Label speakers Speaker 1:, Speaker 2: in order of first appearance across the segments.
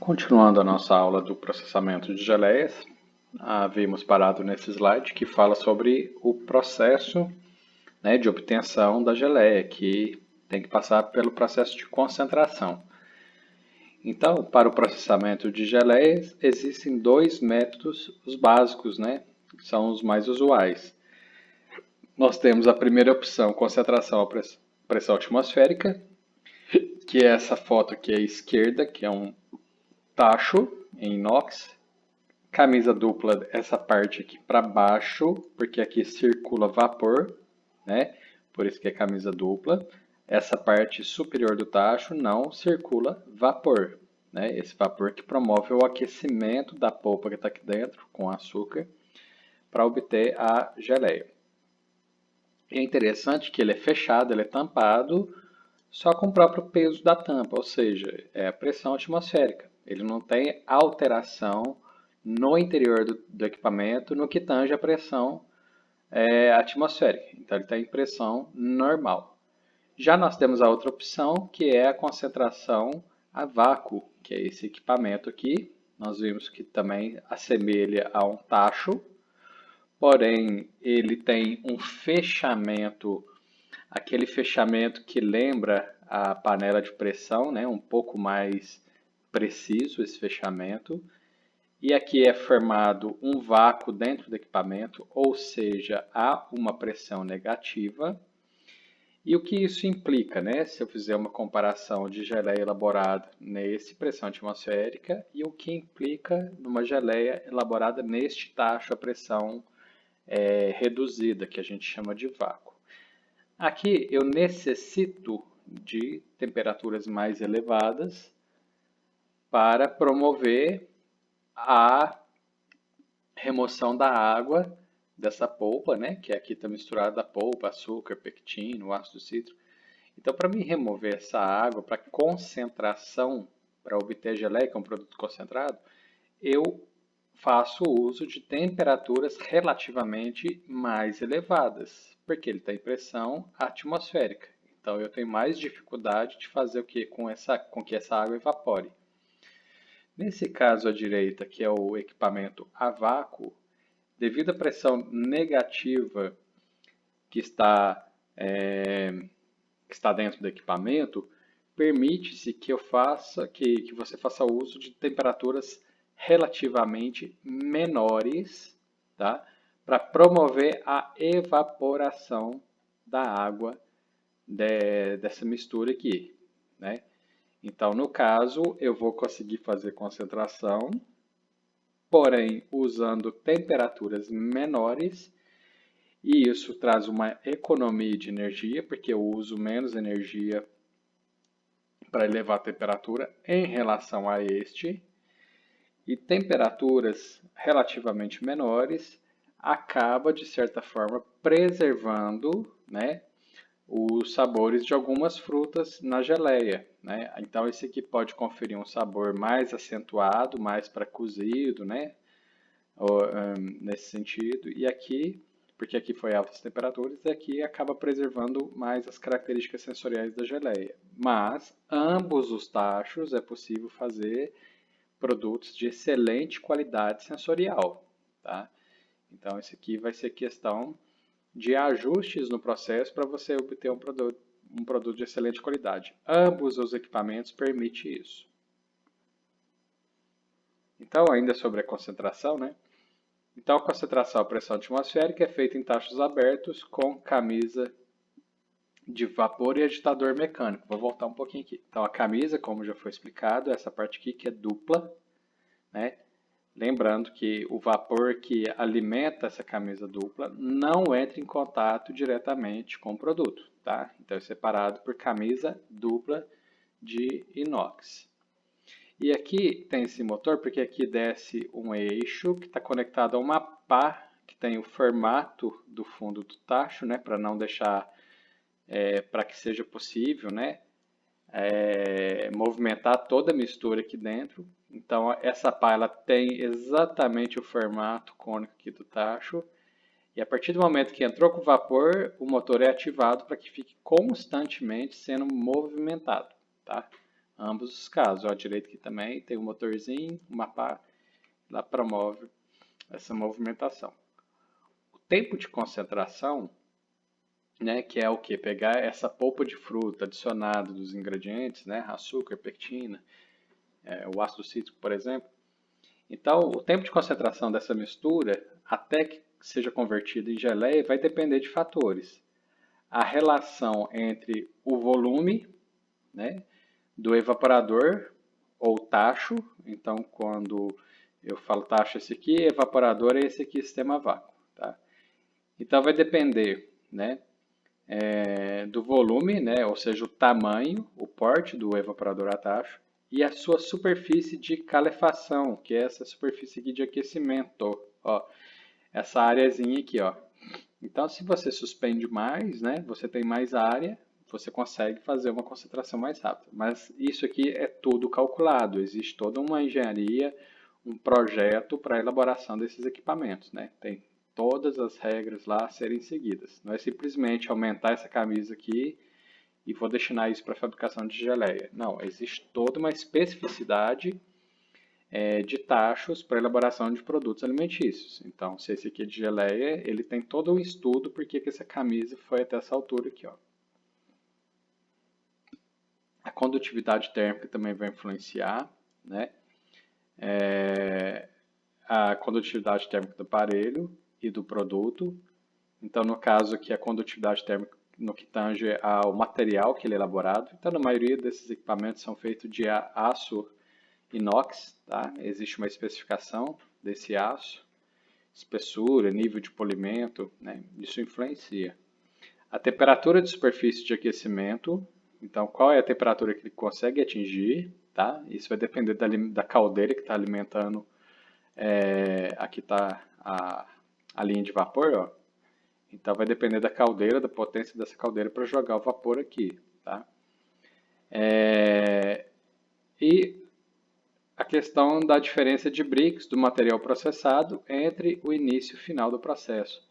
Speaker 1: Continuando a nossa aula do processamento de geleias, havíamos parado nesse slide que fala sobre o processo, de obtenção da geleia, que tem que passar pelo processo de concentração. Então, para o processamento de geleias, existem dois métodos, os básicos, que são os mais usuais. Nós temos a primeira opção, concentração a pressão atmosférica, que é essa foto aqui à esquerda, que é um tacho em inox, camisa dupla, essa parte aqui para baixo, porque aqui circula vapor, por isso que é camisa dupla. Essa parte superior do tacho não circula vapor, esse vapor que promove o aquecimento da polpa que está aqui dentro, com açúcar, para obter a geleia. É interessante que ele é fechado, ele é tampado, só com o próprio peso da tampa, ou seja, é a pressão atmosférica. Ele não tem alteração no interior do equipamento no que tange a pressão atmosférica. Então ele está em pressão normal. Já nós temos a outra opção, que é a concentração a vácuo, que é esse equipamento aqui. Nós vimos que também assemelha a um tacho, porém ele tem um fechamento, aquele fechamento que lembra a panela de pressão, um pouco mais preciso esse fechamento. E aqui é formado um vácuo dentro do equipamento, ou seja, há uma pressão negativa. E o que isso implica, se eu fizer uma comparação de geleia elaborada nesse pressão atmosférica e o que implica numa geleia elaborada neste tacho a pressão reduzida, que a gente chama de vácuo. Aqui eu necessito de temperaturas mais elevadas para promover a remoção da água dessa polpa, que aqui está misturada a polpa, açúcar, pectino, ácido cítrico. Então, para me remover essa água, para concentração, para obter geleia, que é um produto concentrado, eu faço uso de temperaturas relativamente mais elevadas, porque ele está em pressão atmosférica. Então, eu tenho mais dificuldade de fazer o que com que essa água evapore. Nesse caso à direita, que é o equipamento a vácuo, devido à pressão negativa que está dentro do equipamento, permite-se que você faça uso de temperaturas relativamente menores, tá? Para promover a evaporação da água dessa mistura aqui, Então, no caso, eu vou conseguir fazer concentração, porém usando temperaturas menores, e isso traz uma economia de energia, porque eu uso menos energia para elevar a temperatura em relação a este, e temperaturas relativamente menores acaba, de certa forma, preservando, os sabores de algumas frutas na geleia, Então esse aqui pode conferir um sabor mais acentuado, mais para cozido, nesse sentido. E aqui, porque aqui foi altas temperaturas, e aqui acaba preservando mais as características sensoriais da geleia. Mas ambos os tachos é possível fazer produtos de excelente qualidade sensorial, tá? Então esse aqui vai ser questão de ajustes no processo para você obter um produto de excelente qualidade. Ambos os equipamentos permitem isso. Então, ainda sobre a concentração, Então, a concentração à pressão atmosférica é feita em tachos abertos com camisa de vapor e agitador mecânico. Vou voltar um pouquinho aqui. Então, a camisa, como já foi explicado, é essa parte aqui que é dupla, Lembrando que o vapor que alimenta essa camisa dupla não entra em contato diretamente com o produto, tá? Então é separado por camisa dupla de inox. E aqui tem esse motor porque aqui desce um eixo que está conectado a uma pá que tem o formato do fundo do tacho, para não deixar, para que seja possível, movimentar toda a mistura aqui dentro. Então, essa pá ela tem exatamente o formato cônico aqui do tacho. E a partir do momento que entrou com vapor, o motor é ativado para que fique constantemente sendo movimentado, tá? ambos os casos. À direita aqui também tem um motorzinho, uma pá, lá promove essa movimentação. O tempo de concentração, né, que é o que? Pegar essa polpa de fruta adicionada dos ingredientes, né, açúcar, pectina, o ácido cítrico, por exemplo. Então, o tempo de concentração dessa mistura, até que seja convertida em geleia, vai depender de fatores. A relação entre o volume, né, do evaporador ou tacho. Então, quando eu falo tacho esse aqui, evaporador é esse aqui, sistema vácuo. Tá? Então, vai depender, né, do volume, né, ou seja, o tamanho, o porte do evaporador a tacho, e a sua superfície de calefação, que é essa superfície aqui de aquecimento. Ó, essa areazinha aqui, ó. Então, se você suspende mais, né, você tem mais área, você consegue fazer uma concentração mais rápida. Mas isso aqui é tudo calculado, existe toda uma engenharia, um projeto para a elaboração desses equipamentos, né? Tem todas as regras lá a serem seguidas. Não é simplesmente aumentar essa camisa aqui e vou destinar isso para a fabricação de geleia. Não, existe toda uma especificidade de tachos para elaboração de produtos alimentícios. Então, se esse aqui é de geleia, ele tem todo um estudo porque que essa camisa foi até essa altura aqui, ó. A condutividade térmica também vai influenciar, né? A condutividade térmica do aparelho e do produto. Então, no caso aqui, a condutividade térmica no que tange ao material que ele é elaborado. Então, na maioria desses equipamentos são feitos de aço inox, tá? Existe uma especificação desse aço, espessura, nível de polimento, né? Isso influencia. A temperatura de superfície de aquecimento, então qual é a temperatura que ele consegue atingir, tá? Isso vai depender da caldeira que está alimentando, aqui está a linha de vapor, ó. Então vai depender da caldeira, da potência dessa caldeira para jogar o vapor aqui, tá? E a questão da diferença de bricks do material processado entre o início e o final do processo.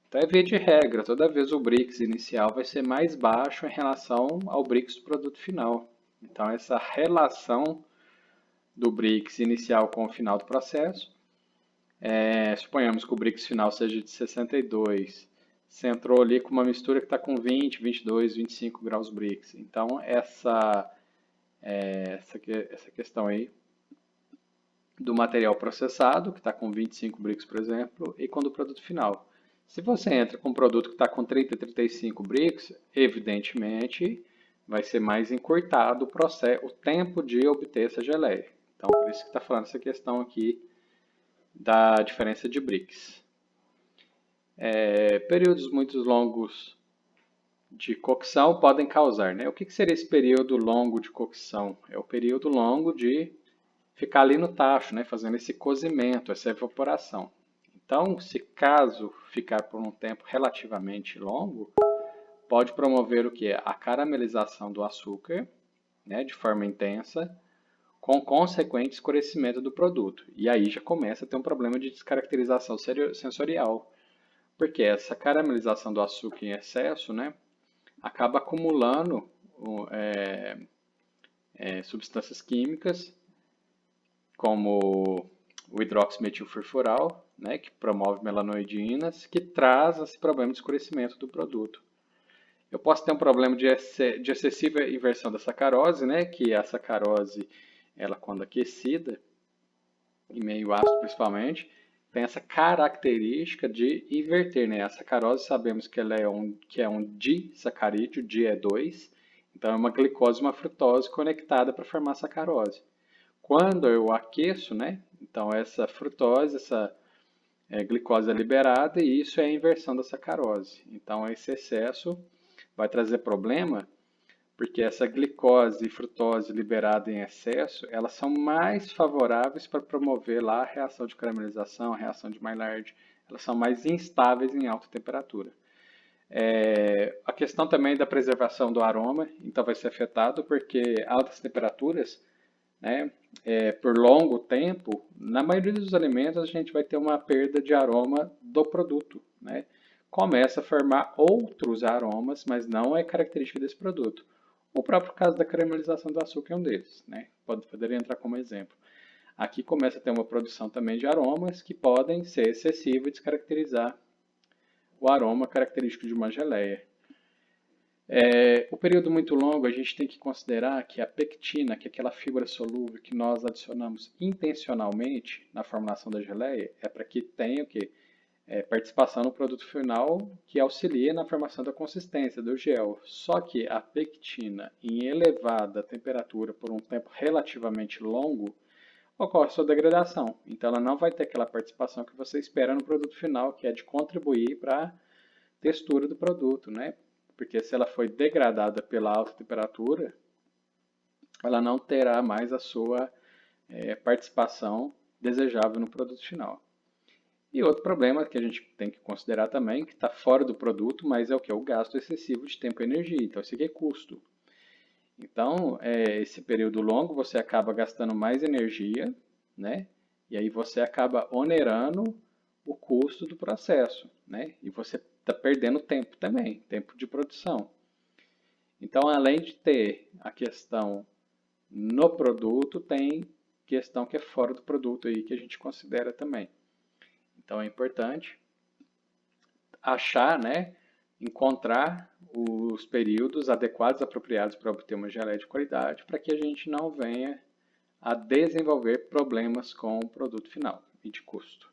Speaker 1: Então é via de regra, toda vez o brix inicial vai ser mais baixo em relação ao brix do produto final. Então essa relação do brix inicial com o final do processo, suponhamos que o brix final seja de 62, você entrou ali com uma mistura que está com 20, 22, 25 graus brix. Então essa questão aí do material processado, que está com 25 bricks, por exemplo, e com o produto final. Se você entra com um produto que está com 30, 35 bricks, evidentemente vai ser mais encurtado o tempo de obter essa geleia. Então, por isso que está falando essa questão aqui da diferença de bricks. Períodos muito longos de cocção podem causar, né? O que seria esse período longo de cocção? É o período longo de ficar ali no tacho, né, fazendo esse cozimento, essa evaporação. Então, se caso ficar por um tempo relativamente longo, pode promover o que? A caramelização do açúcar, né, de forma intensa, com consequente escurecimento do produto. E aí já começa a ter um problema de descaracterização sensorial, porque essa caramelização do açúcar em excesso, né, acaba acumulando substâncias químicas como o hidroximetilfurfural, né, que promove melanoidinas, que traz esse problema de escurecimento do produto. Eu posso ter um problema de excessiva inversão da sacarose, né, que a sacarose, ela quando aquecida, em meio ácido principalmente, tem essa característica de inverter, né? A sacarose sabemos que ela é um disacarídeo, di é 2, então é uma glicose e uma frutose conectada para formar sacarose. Quando eu aqueço, né? Então essa frutose, essa glicose é liberada e isso é a inversão da sacarose. Então esse excesso vai trazer problema porque essa glicose e frutose liberada em excesso, elas são mais favoráveis para promover lá a reação de caramelização, a reação de Maillard. Elas são mais instáveis em alta temperatura. A questão também da preservação do aroma, então vai ser afetado porque altas temperaturas, né, por longo tempo, na maioria dos alimentos a gente vai ter uma perda de aroma do produto, né? Começa a formar outros aromas, mas não é característica desse produto. O próprio caso da caramelização do açúcar é um deles, né? Poderia entrar como exemplo. Aqui começa a ter uma produção também de aromas que podem ser excessivos e descaracterizar o aroma característico de uma geleia. O período muito longo, a gente tem que considerar que a pectina, que é aquela fibra solúvel que nós adicionamos intencionalmente na formulação da geleia, é para que tenha o quê? Participação no produto final que auxilia na formação da consistência do gel. Só que a pectina em elevada temperatura por um tempo relativamente longo ocorre sua degradação. Então ela não vai ter aquela participação que você espera no produto final, que é de contribuir para a textura do produto, né? Porque se ela foi degradada pela alta temperatura, ela não terá mais a sua participação desejável no produto final. E outro problema que a gente tem que considerar também, que está fora do produto, mas é o que? O gasto excessivo de tempo e energia. Então, isso aqui é custo. Então, esse período longo, você acaba gastando mais energia, né? E aí você acaba onerando o custo do processo, né? E você está perdendo tempo também, tempo de produção. Então, além de ter a questão no produto, tem questão que é fora do produto aí que a gente considera também. Então, é importante achar, né, encontrar os períodos adequados, apropriados para obter uma geleia de qualidade, para que a gente não venha a desenvolver problemas com o produto final e de custo.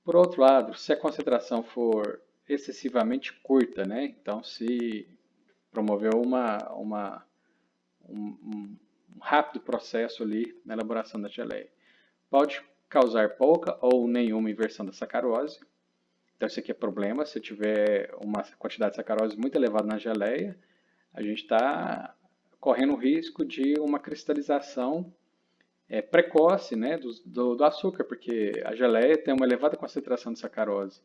Speaker 1: Por outro lado, se a concentração for excessivamente curta, né, então se promover um rápido processo ali na elaboração da geleia, pode causar pouca ou nenhuma inversão da sacarose. Então, isso aqui é problema. Se tiver uma quantidade de sacarose muito elevada na geleia, a gente está correndo o risco de uma cristalização precoce, né, do açúcar, porque a geleia tem uma elevada concentração de sacarose.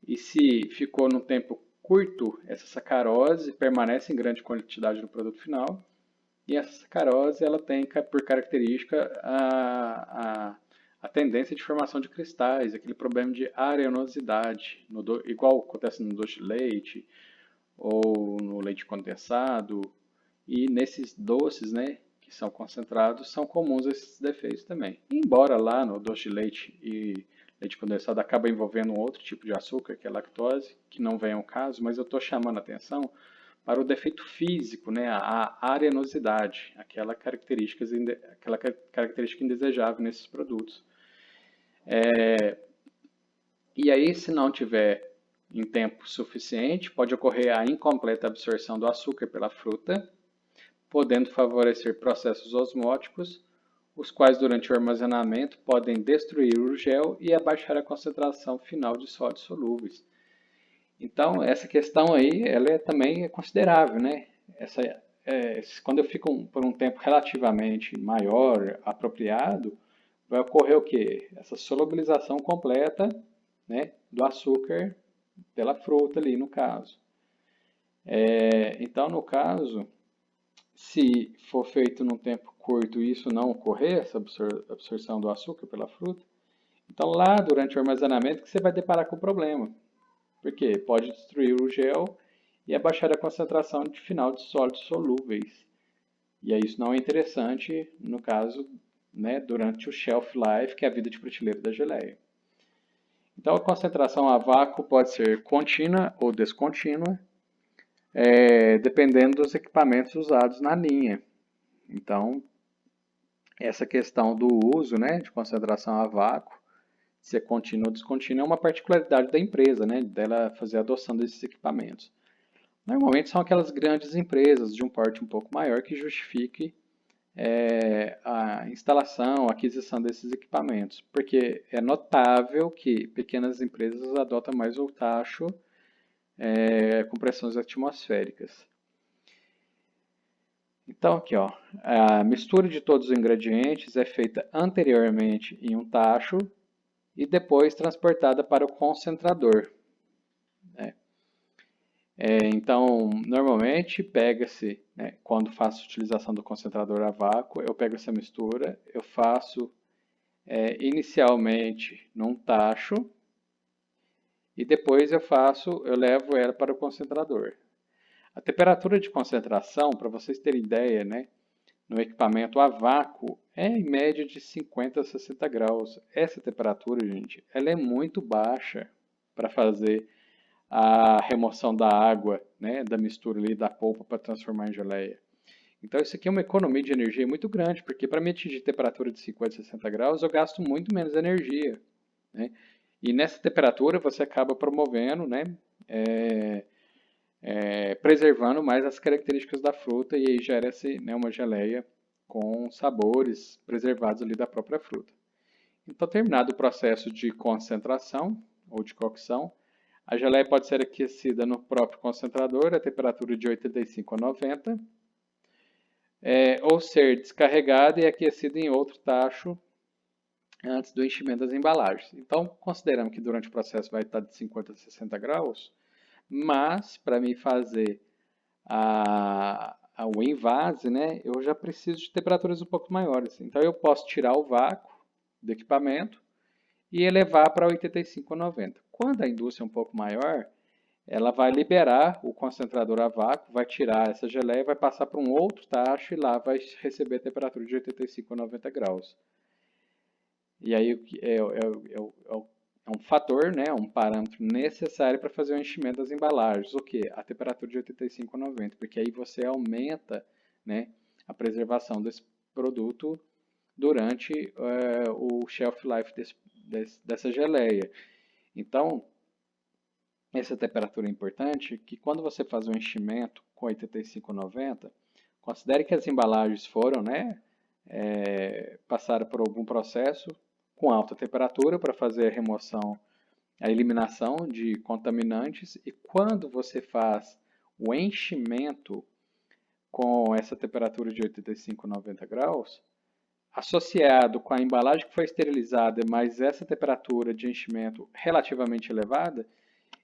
Speaker 1: E se ficou num tempo curto, essa sacarose permanece em grande quantidade no produto final. E essa sacarose ela tem por característica a tendência de formação de cristais, aquele problema de arenosidade, igual acontece no doce de leite ou no leite condensado. E nesses doces, né, que são concentrados, são comuns esses defeitos também. Embora lá no doce de leite e leite condensado acaba envolvendo um outro tipo de açúcar, que é a lactose, que não vem ao caso, mas eu estou chamando a atenção para o defeito físico, né, a arenosidade, aquela característica indesejável nesses produtos. E aí, se não tiver em tempo suficiente, pode ocorrer a incompleta absorção do açúcar pela fruta, podendo favorecer processos osmóticos, os quais durante o armazenamento podem destruir o gel e abaixar a concentração final de sólidos solúveis. Então, essa questão aí, ela também é considerável, né? Quando eu fico por um tempo relativamente maior, apropriado, vai ocorrer o quê? Essa solubilização completa, né, do açúcar pela fruta ali, no caso. Então, no caso, se for feito num tempo curto e isso não ocorrer, essa absorção do açúcar pela fruta, então lá durante o armazenamento que você vai deparar com o problema. Porque pode destruir o gel e abaixar a concentração final de sólidos solúveis. E aí isso não é interessante, no caso, né, durante o shelf life, que é a vida de prateleira da geleia. Então a concentração a vácuo pode ser contínua ou descontínua, dependendo dos equipamentos usados na linha. Então, essa questão do uso, né, de concentração a vácuo, se é contínuo ou descontínuo, é uma particularidade da empresa, né, dela fazer a adoção desses equipamentos. Normalmente são aquelas grandes empresas de um porte um pouco maior que justifique a instalação, a aquisição desses equipamentos, porque é notável que pequenas empresas adotam mais o tacho com pressões atmosféricas. Então aqui, ó, a mistura de todos os ingredientes é feita anteriormente em um tacho e depois transportada para o concentrador. Então, normalmente pega-se, né, quando faço utilização do concentrador a vácuo, eu pego essa mistura, eu faço inicialmente num tacho e depois eu levo ela para o concentrador. A temperatura de concentração, para vocês terem ideia, né, no equipamento a vácuo é em média de 50 a 60 graus. Essa temperatura, gente, ela é muito baixa para fazer a remoção da água, né, da mistura ali da polpa para transformar em geleia. Então isso aqui é uma economia de energia muito grande, porque para me atingir temperatura de 50 a 60 graus eu gasto muito menos energia, né? E nessa temperatura você acaba promovendo, né, é, preservando mais as características da fruta e aí gera-se, né, uma geleia com sabores preservados ali da própria fruta. Então, terminado o processo de concentração ou de cocção, a geleia pode ser aquecida no próprio concentrador a temperatura de 85 a 90, ou ser descarregada e aquecida em outro tacho antes do enchimento das embalagens. Então, consideramos que durante o processo vai estar de 50 a 60 graus, mas para me fazer o envase, né, eu já preciso de temperaturas um pouco maiores. Então eu posso tirar o vácuo do equipamento e elevar para 85 a 90. Quando a indústria é um pouco maior, ela vai liberar o concentrador a vácuo, vai tirar essa geleia, vai passar para um outro tacho e lá vai receber a temperatura de 85 a 90 graus. E aí é um fator, né, um parâmetro necessário para fazer o enchimento das embalagens. O que? A temperatura de 85 a 90, porque aí você aumenta, né, a preservação desse produto durante o shelf life dessa geleia. Então, essa temperatura é importante que quando você faz um enchimento com 85 a 90, considere que as embalagens foram, né, passaram por algum processo com alta temperatura para fazer a remoção, a eliminação de contaminantes. E quando você faz o enchimento com essa temperatura de 85 a 90 graus, associado com a embalagem que foi esterilizada, mas essa temperatura de enchimento relativamente elevada,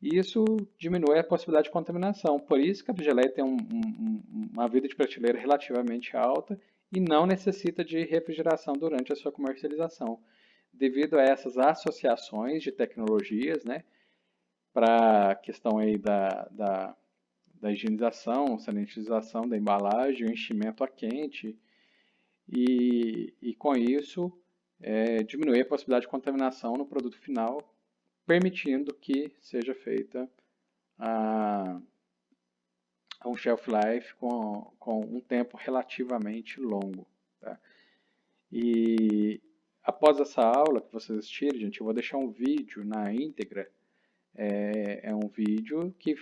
Speaker 1: isso diminui a possibilidade de contaminação. Por isso que a geleia tem uma vida de prateleira relativamente alta e não necessita de refrigeração durante a sua comercialização, devido a essas associações de tecnologias, né, para a questão aí da higienização, sanitização da embalagem, o enchimento a quente, e com isso diminuir a possibilidade de contaminação no produto final, permitindo que seja feita um shelf life com um tempo relativamente longo. Tá? E após essa aula que vocês assistirem, gente, eu vou deixar um vídeo na íntegra. É um vídeo que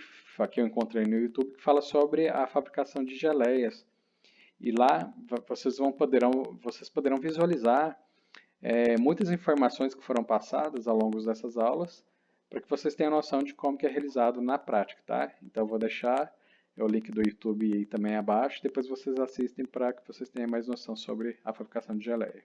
Speaker 1: eu encontrei no YouTube que fala sobre a fabricação de geleias. E lá vocês poderão visualizar muitas informações que foram passadas ao longo dessas aulas, para que vocês tenham noção de como que é realizado na prática, tá? Então eu vou deixar o link do YouTube aí também abaixo, depois vocês assistem para que vocês tenham mais noção sobre a fabricação de geleia.